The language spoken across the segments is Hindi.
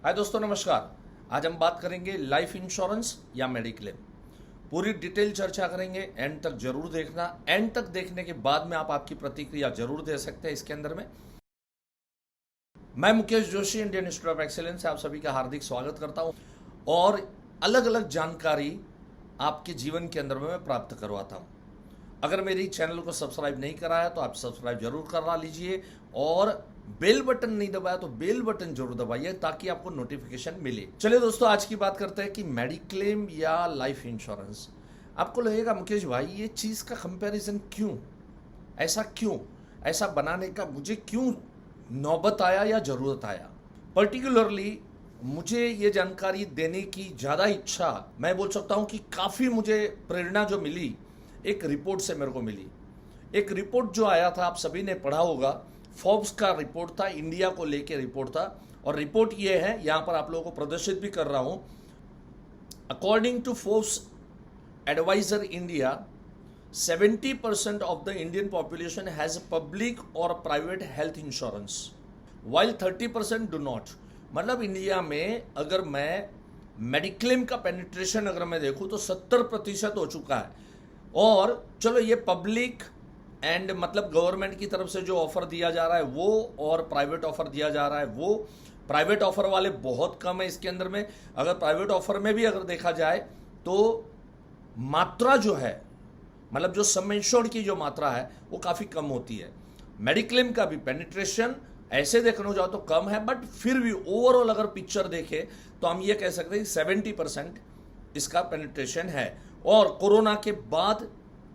हाय दोस्तों, नमस्कार। आज हम बात करेंगे लाइफ इंश्योरेंस या मेडिक्लेम। पूरी डिटेल चर्चा करेंगे, एंड तक जरूर देखना। एंड तक देखने के बाद में आप आपकी प्रतिक्रिया जरूर दे सकते हैं इसके अंदर में। मैं Mukesh Joshi, Indian institute of excellence से आप सभी का हार्दिक स्वागत करता हूं और अलग अलग जानकारी आपके जीवन के अंदर में मैं प्राप्त करवाता हूं। अगर मेरी चैनल को सब्सक्राइब नहीं करा है तो आप सब्सक्राइब जरूर करा लीजिए और बेल बटन नहीं दबाया तो बेल बटन जरूर दबाइए ताकि आपको नोटिफिकेशन मिले। चलिए दोस्तों, आज की बात करते हैं कि मेडिक्लेम या लाइफ इंश्योरेंस। आपको लगेगा मुकेश भाई ये चीज़ का कंपैरिजन क्यों, ऐसा बनाने का मुझे क्यों नौबत आया या ज़रूरत आया। पर्टिकुलरली मुझे ये जानकारी देने की ज़्यादा इच्छा, मैं बोल सकता हूँ कि काफ़ी मुझे प्रेरणा जो मिली एक रिपोर्ट से मेरे को मिली। एक रिपोर्ट जो आया था, आप सभी ने पढ़ा होगा, फोर्ब्स का रिपोर्ट था, इंडिया को लेके रिपोर्ट था। और रिपोर्ट ये है, यहाँ पर आप लोगों को प्रदर्शित भी कर रहा हूँ। According to Forbes advisor India, 70% of the Indian population has public or private health insurance, while 30% do not। मतलब इंडिया में अगर मैं मेडिक्लेम का पेनिट्रेशन अगर मैं देखूं तो 70% हो चुका है। और चलो ये पब्लिक एंड मतलब गवर्नमेंट की तरफ से जो ऑफर दिया जा रहा है वो, और प्राइवेट ऑफर दिया जा रहा है वो। प्राइवेट ऑफर वाले बहुत कम है इसके अंदर में। अगर प्राइवेट ऑफर में भी अगर देखा जाए तो मात्रा जो है, मतलब जो सम इंश्योर्ड की जो मात्रा है वो काफ़ी कम होती है। मेडिक्लेम का भी पेनिट्रेशन ऐसे देखने जाओ तो कम है, बट फिर भी ओवरऑल अगर पिक्चर देखें तो हम ये कह सकते हैं 70% इसका पेनिट्रेशन है। और कोरोना के बाद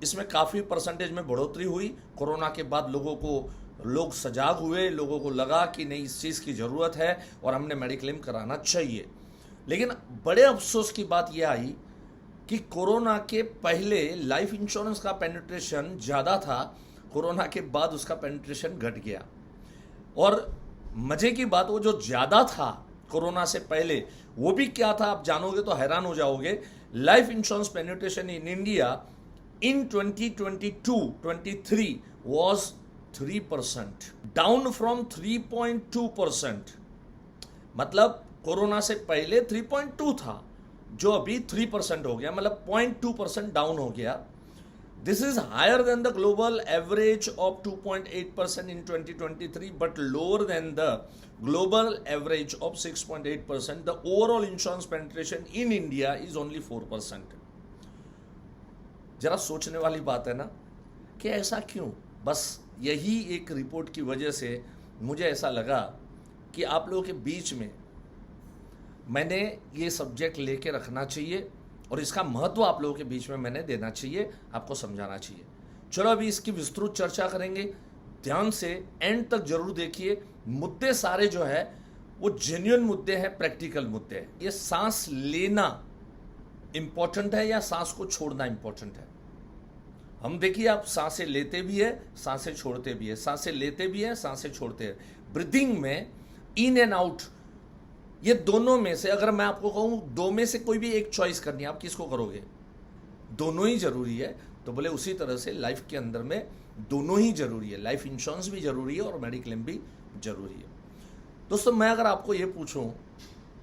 इसमें काफ़ी परसेंटेज में बढ़ोतरी हुई। कोरोना के बाद लोग सजाग हुए, लोगों को लगा कि नहीं, इस चीज़ की ज़रूरत है और हमने मेडिक्लेम कराना चाहिए। लेकिन बड़े अफसोस की बात यह आई कि कोरोना के पहले लाइफ इंश्योरेंस का पेनिट्रेशन ज़्यादा था, कोरोना के बाद उसका पेनिट्रेशन घट गया। और मज़े की बात, वो जो ज़्यादा था कोरोना से पहले, वो भी क्या था आप जानोगे तो हैरान हो जाओगे। Life insurance penetration in India in 2022-23 was 3%, down from 3.2%। मतलब कोरोना से पहले 3.2 था जो अभी 3% हो गया, मतलब 0.2% डाउन हो गया। This is higher than the global average of 2.8% in 2023 but lower than the global average of 6.8%। The overall insurance penetration in India is only 4%। जरा सोचने वाली बात है ना कि ऐसा क्यों। बस यही एक रिपोर्ट की वजह से मुझे ऐसा लगा कि आप लोगों के बीच में मैंने ये सब्जेक्ट लेके रखना चाहिए और इसका महत्व आप लोगों के बीच में मैंने देना चाहिए, आपको समझाना चाहिए। चलो अभी इसकी विस्तृत चर्चा करेंगे, ध्यान से एंड तक जरूर देखिए। मुद्दे सारे जो है वो जेन्युइन मुद्दे हैं, प्रैक्टिकल मुद्दे हैं। ये सांस लेना इंपॉर्टेंट है या सांस को छोड़ना इंपॉर्टेंट है। हम देखिए, आप सांसें लेते भी है, सांसें छोड़ते भी है, सांसें लेते भी है, सांसें छोड़ते हैं। ब्रीदिंग में इन एंड आउट, ये दोनों में से अगर मैं आपको कहूं दो में से कोई भी एक चॉइस करनी है, आप किसको करोगे? दोनों ही जरूरी है। तो बोले उसी तरह से लाइफ के अंदर में दोनों ही जरूरी है। लाइफ इंश्योरेंस भी जरूरी है और मेडिक्लेम भी जरूरी है। दोस्तों, मैं अगर आपको ये पूछूं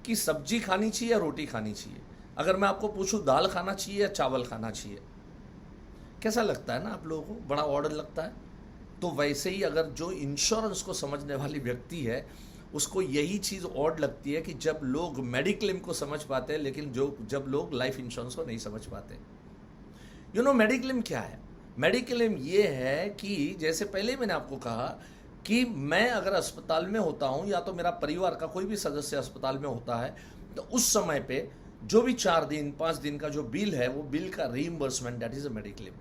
कि सब्जी खानी चाहिए या रोटी खानी चाहिए, अगर मैं आपको पूछूं दाल खाना चाहिए या चावल खाना चाहिए, कैसा लगता है ना आप लोगों को? बड़ा ऑर्डर लगता है। तो वैसे ही अगर जो इंश्योरेंस को समझने वाली व्यक्ति है उसको यही चीज़ ऑड लगती है कि जब लोग मेडिक्लेम को समझ पाते हैं लेकिन जब लोग लाइफ इंश्योरेंस को नहीं समझ पाते। मेडिक्लेम क्या है? मेडिक्लेम ये है कि जैसे पहले मैंने आपको कहा कि मैं अगर अस्पताल में होता हूँ या तो मेरा परिवार का कोई भी सदस्य अस्पताल में होता है, तो उस समय पे जो भी 4 दिन 5 दिन का जो बिल है वो बिल का reimbursement, that is a mediclaim.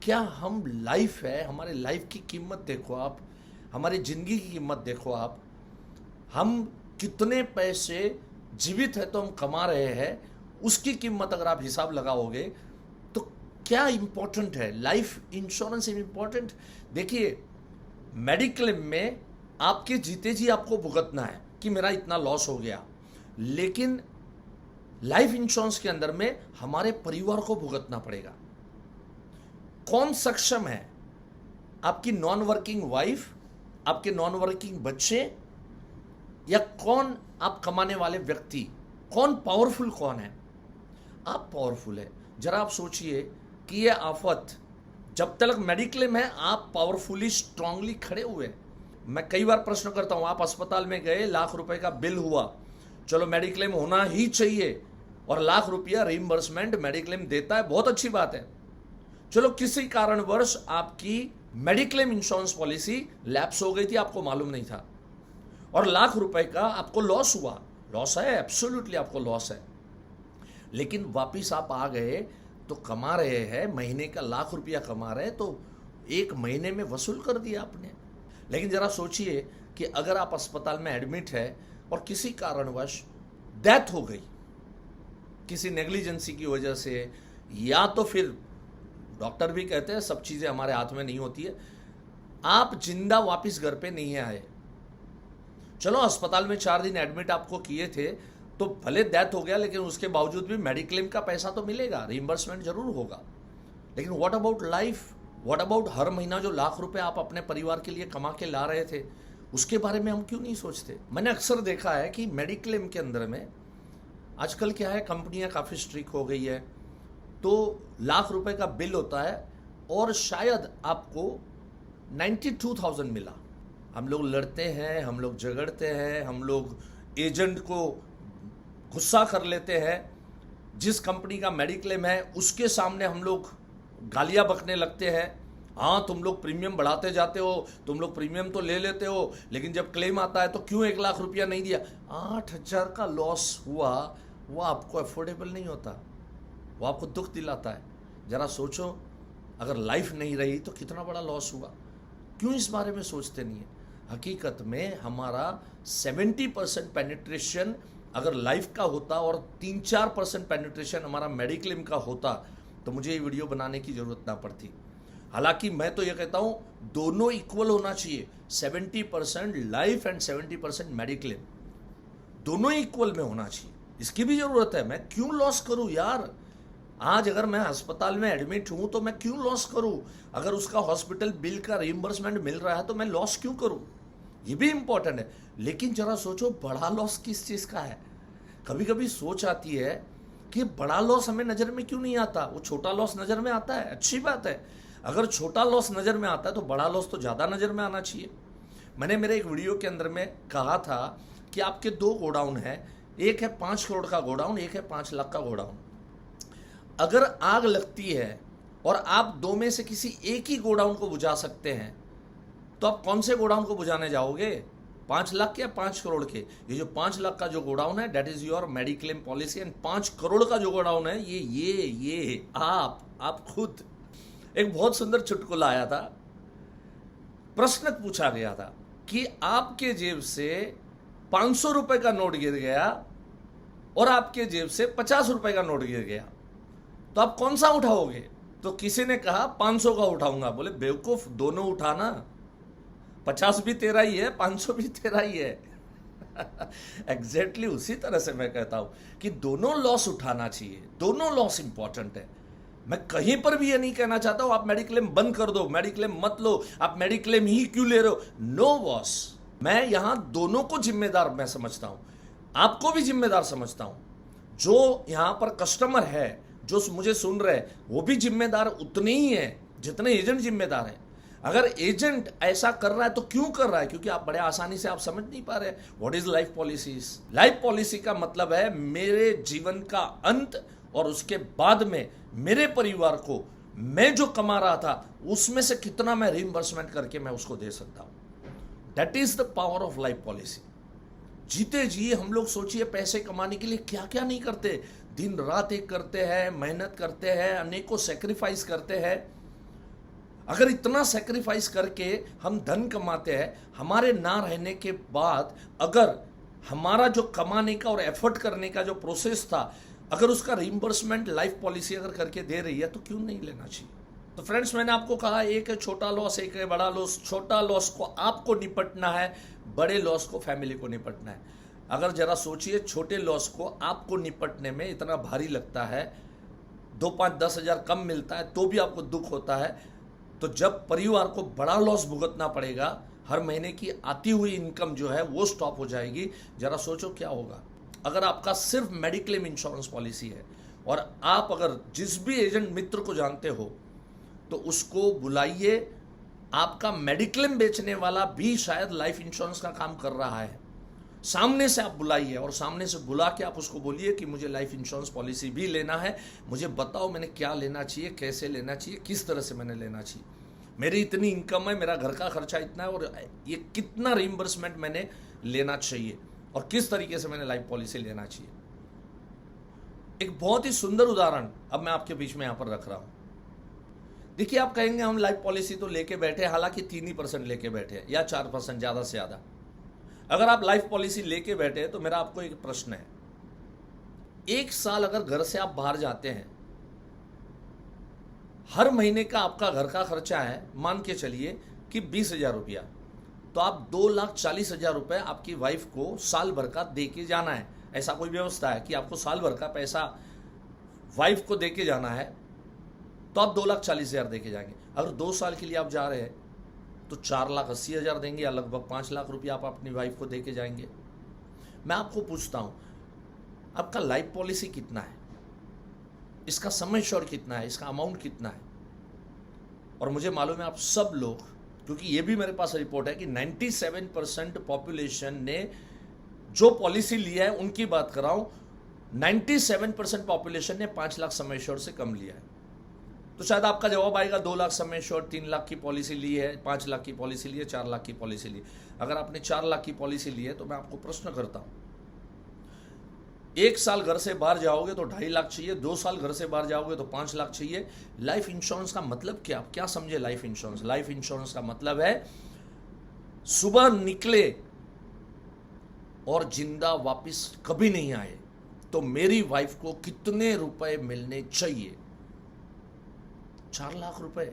क्या हम लाइफ है, हमारे लाइफ की कीमत देखो आप, हमारी ज़िंदगी की कीमत देखो आप। हम कितने पैसे जीवित है तो हम कमा रहे हैं, उसकी कीमत अगर आप हिसाब लगाओगे तो क्या इंपॉर्टेंट है? Life insurance important. देखिए, मेडिक्लेम में आपके जीते जी आपको भुगतना है कि मेरा इतना लॉस हो गया, लेकिन लाइफ इंश्योरेंस के अंदर में हमारे परिवार को भुगतना पड़ेगा। कौन सक्षम है? आपकी नॉन वर्किंग वाइफ, आपके नॉन वर्किंग बच्चे, या कौन आप कमाने वाले व्यक्ति, कौन पावरफुल कौन है? आप पावरफुल है। जरा आप सोचिए कि ये आफत, जब तक मेडिक्लेम है आप पावरफुली स्ट्रांगली खड़े हुए हैं। मैं कई बार प्रश्न करता हूं, आप अस्पताल में गए, लाख रुपए का बिल हुआ, चलो मेडिक्लेम होना ही चाहिए और लाख रुपया रिइंबर्समेंट मेडिक्लेम देता है, बहुत अच्छी बात है। चलो किसी कारणवश आपकी मेडिक्लेम इंश्योरेंस पॉलिसी लैप्स हो गई थी, आपको मालूम नहीं था, और लाख रुपए का आपको लॉस हुआ। लॉस है, एब्सोल्युटली आपको लॉस है, लेकिन वापिस आप आ गए तो कमा रहे हैं, महीने का लाख रुपया कमा रहे हैं, तो एक महीने में वसूल कर दिया आपने। लेकिन जरा सोचिए कि अगर आप अस्पताल में एडमिट है और किसी कारणवश डेथ हो गई, किसी नेग्लिजेंसी की वजह से, या तो फिर डॉक्टर भी कहते हैं सब चीज़ें हमारे हाथ में नहीं होती है, आप जिंदा वापस घर पे नहीं आए, चलो अस्पताल में 4 दिन एडमिट आपको किए थे, तो भले डेथ हो गया, लेकिन उसके बावजूद भी मेडिक्लेम का पैसा तो मिलेगा, रिइंबर्समेंट जरूर होगा। लेकिन what about life? What about her महीना जो लाख रुपए आप अपने परिवार के लिए कमा के ला रहे थे, उसके बारे में हम क्यों नहीं सोचते? मैंने अक्सर देखा है कि मेडिक्लेम के अंदर में आजकल क्या है, कंपनियां काफ़ी स्ट्रिक्ट हो गई है, तो लाख रुपए का बिल होता है और शायद आपको 92,000 मिला। हम लोग लड़ते हैं, हम लोग झगड़ते हैं, हम लोग एजेंट को गुस्सा कर लेते हैं, जिस कंपनी का मेडिक्लेम है उसके सामने हम लोग गालियां बकने लगते हैं। हाँ, तुम लोग प्रीमियम बढ़ाते जाते हो, तुम लोग प्रीमियम तो ले लेते हो, लेकिन जब क्लेम आता है तो क्यों 1 लाख रुपया नहीं दिया? 8,000 का लॉस हुआ, वो आपको अफोर्डेबल नहीं होता, वो आपको दुख दिलाता है। जरा सोचो, अगर लाइफ नहीं रही तो कितना बड़ा लॉस हुआ। क्यों इस बारे में सोचते नहीं है? हकीकत में हमारा 70% पेनिट्रेशन अगर लाइफ का होता और 3-4% पेनिट्रेशन हमारा मेडिक्लेम का होता, तो मुझे ये वीडियो बनाने की जरूरत ना पड़ती। हालांकि मैं तो ये कहता हूं दोनों इक्वल होना चाहिए, 70% लाइफ एंड 70% मेडिक्लेम, दोनों इक्वल में होना चाहिए। इसकी भी जरूरत है। मैं क्यों लॉस करूं यार? आज अगर मैं अस्पताल में एडमिट हूं तो मैं क्यों लॉस करूं? अगर उसका हॉस्पिटल बिल का रिइंबर्समेंट मिल रहा है तो मैं लॉस क्यों करूं? ये भी इंपॉर्टेंट है। लेकिन जरा सोचो, बड़ा लॉस किस चीज का है? कभी कभी सोच आती है कि बड़ा लॉस हमें नजर में क्यों नहीं आता, वो छोटा लॉस नजर में आता है। अच्छी बात है, अगर छोटा लॉस नजर में आता है तो बड़ा लॉस तो ज्यादा नजर में आना चाहिए। मैंने मेरे एक वीडियो के अंदर में कहा था कि आपके 2 गोडाउन है, एक है 5 करोड़ का गोडाउन, एक है 5 लाख का गोडाउन। अगर आग लगती है और आप 2 में से किसी एक ही गोडाउन को बुझा सकते हैं, तो आप कौन से गोडाउन को बुझाने जाओगे? 5 लाख या 5 करोड़ के? ये जो 5 लाख का जो गोडाउन है, that is your mediclaim policy, and 5 crore का जो गोडाउन है, ये आप खुद। एक बहुत सुंदर चुटकुला आया था, प्रश्न पूछा गया था कि आपके जेब से 500 रुपए का नोट गिर गया और आपके जेब से 50 रुपए का नोट गिर गया, तो आप कौन सा उठाओगे? तो किसी ने कहा 500 का उठाऊंगा। बोले बेवकूफ, दोनों उठाना, 50 भी तेरा ही है, 500 भी तेरा ही है। एग्जैक्टली उसी तरह से मैं कहता हूं कि दोनों लॉस उठाना चाहिए, दोनों लॉस इंपॉर्टेंट है। मैं कहीं पर भी ये नहीं कहना चाहता हूं आप मेडिक्लेम बंद कर दो, मेडिक्लेम मत लो, आप मेडिक्लेम ही क्यों ले रहे हो। नो बॉस, मैं यहां दोनों को जिम्मेदार मैं समझता हूं, आपको भी जिम्मेदार समझता हूं। जो यहां पर कस्टमर है, जो मुझे सुन रहे हैं, वो भी जिम्मेदार उतने ही है जितने एजेंट जिम्मेदार है। अगर एजेंट ऐसा कर रहा है तो क्यों कर रहा है? क्योंकि आप बड़े आसानी से आप समझ नहीं पा रहे what is life policies. Life policy का मतलब है मेरे जीवन का अंत, और उसके बाद में मेरे परिवार को मैं जो कमा रहा था उसमें से कितना मैं रिइंबर्समेंट करके मैं उसको दे सकता हूं। That is the power of life policy. जीते जी हम लोग सोचिए पैसे कमाने के लिए क्या क्या नहीं करते, दिन रात एक करते हैं, मेहनत करते हैं, अनेकों सेक्रीफाइस करते हैं। अगर इतना सेक्रीफाइस करके हम धन कमाते हैं, हमारे ना रहने के बाद अगर हमारा जो कमाने का और एफर्ट करने का जो प्रोसेस था, अगर उसका रिइंबर्समेंट लाइफ पॉलिसी अगर करके दे रही है, तो क्यों नहीं लेना चाहिए? तो फ्रेंड्स, मैंने आपको कहा एक है छोटा लॉस, एक है बड़ा लॉस। छोटा लॉस को आपको निपटना है, बड़े लॉस को फैमिली को निपटना है। अगर जरा सोचिए, छोटे लॉस को आपको निपटने में इतना भारी लगता है, 2, 5, 10 हजार कम मिलता है तो भी आपको दुख होता है, तो जब परिवार को बड़ा लॉस भुगतना पड़ेगा हर महीने की आती हुई इनकम जो है वो स्टॉप हो जाएगी। जरा सोचो क्या होगा अगर आपका सिर्फ मेडिक्लेम इंश्योरेंस पॉलिसी है। और आप अगर जिस भी एजेंट मित्र को जानते हो तो उसको बुलाइए, आपका मेडिक्लेम बेचने वाला भी शायद लाइफ इंश्योरेंस का काम कर रहा है, सामने से आप बुलाइए और सामने से बुला के आप उसको बोलिए कि मुझे लाइफ इंश्योरेंस पॉलिसी भी लेना है, मुझे बताओ मैंने क्या लेना चाहिए, कैसे लेना चाहिए, किस तरह से मैंने लेना चाहिए, मेरी इतनी इनकम है, मेरा घर का खर्चा इतना है और ये कितना रिइंबर्समेंट मैंने लेना चाहिए और किस तरीके से मैंने लाइफ पॉलिसी लेना चाहिए। एक बहुत ही सुंदर उदाहरण अब मैं आपके बीच में यहां पर रख रहा हूं। देखिए, आप कहेंगे हम लाइफ पॉलिसी तो लेके बैठे, हालांकि 3% लेके बैठे या 4% ज्यादा से ज्यादा। अगर आप लाइफ पॉलिसी लेके बैठे तो मेरा आपको एक प्रश्न है, 1 साल अगर घर से आप बाहर जाते हैं, हर महीने का आपका घर का खर्चा है, मान के चलिए कि 20,000 रुपया, तो आप 2,40,000 रुपए आपकी वाइफ को साल भर का दे के जाना है। ऐसा कोई व्यवस्था है कि आपको साल भर का पैसा वाइफ को दे के जाना है तो आप 2,40,000 दे के जाएंगे। अगर 2 साल के लिए आप जा रहे हैं तो 4,80,000 देंगे या लगभग 5 लाख रुपया आप अपनी वाइफ को दे के जाएंगे। मैं आपको पूछता हूं, आपका लाइफ पॉलिसी कितना है, इसका सम एश्योर्ड कितना है, इसका अमाउंट कितना है? और मुझे मालूम है आप सब लोग, क्योंकि ये भी मेरे पास रिपोर्ट है कि 97% पॉपुलेशन ने जो पॉलिसी लिया है, उनकी बात कर रहा हूं, 97% पॉपुलेशन ने 5 लाख सम एश्योर्ड से कम लिया है। तो शायद आपका जवाब आएगा 2 लाख सम एश्योर्ड, 3 लाख की पॉलिसी ली है, 5 लाख की पॉलिसी ली है, 4 लाख की पॉलिसी ली है। अगर आपने 4 लाख की पॉलिसी ली है तो मैं आपको प्रश्न करता हूं, 1 साल घर से बाहर जाओगे तो 2.5 लाख चाहिए, 2 साल घर से बाहर जाओगे तो 5 लाख चाहिए। लाइफ इंश्योरेंस का मतलब क्या? आप क्या समझे लाइफ इंश्योरेंस? लाइफ इंश्योरेंस का मतलब है सुबह निकले और जिंदा वापस कभी नहीं आए तो मेरी वाइफ को कितने रुपए मिलने चाहिए? 4 लाख रुपए।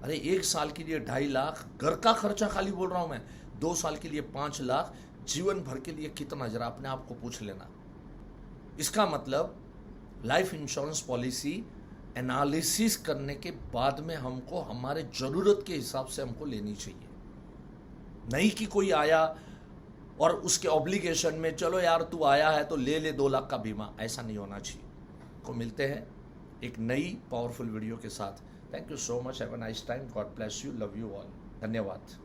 अरे 1 साल के लिए 2.5 लाख, घर का खर्चा खाली बोल रहा हूं मैं, 2 साल के लिए 5 लाख, जीवन भर के लिए कितना? जरा अपने आप को पूछ लेना। इसका मतलब लाइफ इंश्योरेंस पॉलिसी एनालिसिस करने के बाद में हमको हमारे जरूरत के हिसाब से हमको लेनी चाहिए, नहीं कि कोई आया और उसके ऑब्लिगेशन में चलो यार तू आया है तो ले ले 2 लाख का बीमा। ऐसा नहीं होना चाहिए। को मिलते हैं एक नई पावरफुल वीडियो के साथ। Thank you so much, have a nice time, God bless you, love you all, धन्यवाद।